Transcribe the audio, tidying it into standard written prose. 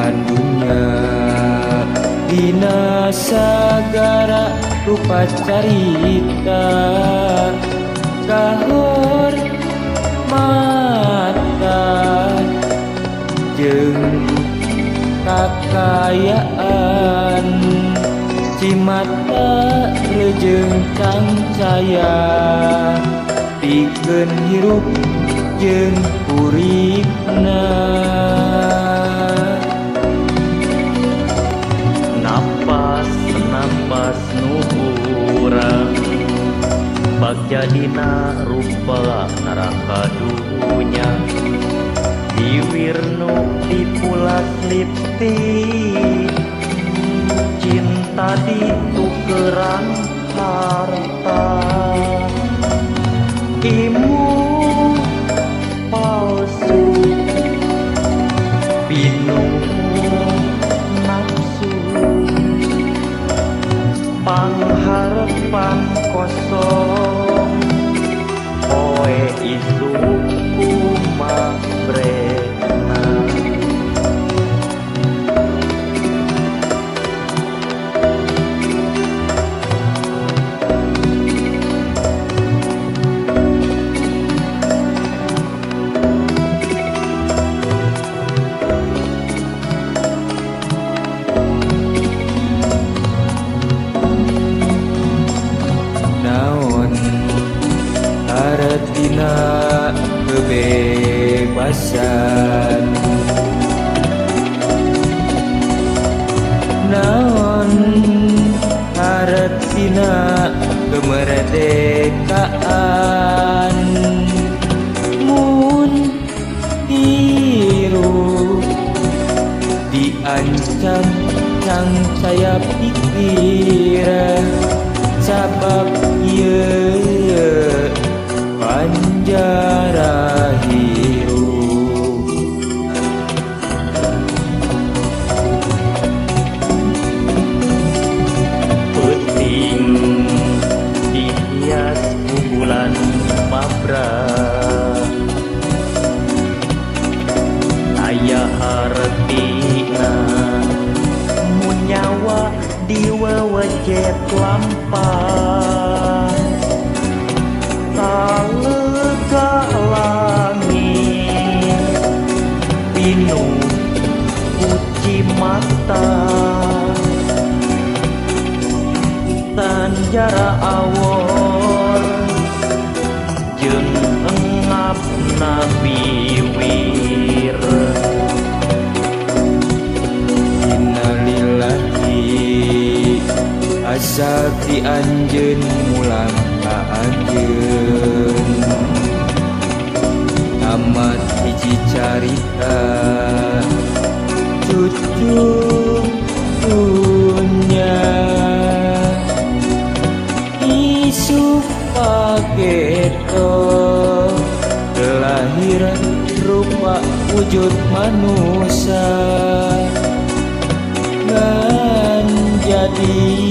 belahan dunia dina sagara rupa carita kahor mata jeung kakayaan cimata rejeng cangcaya pikeun hirup jeung uripna napas nu urang bak jadina rupa neraka dunya diwirnu dipulas lipstik cinta ditukeran harta ilmu palsu pinu nafsu pangharapan kosong poe isu kumabrena artina kebebasan naon artina kemerdekaan mun tiru diancam cang saya pikir sabab ieu panjara hirup penting dihias bulan mabra aya hartina munyawa diwewejet lampah talega langit pinu uci mata tanjara awor jeung engap nabiwir innalillahi asal di anjeun mulang ka anjeun tamat hiji carita cucu dunya isu pageto kelahiran rupa wujud manusia ngan jadi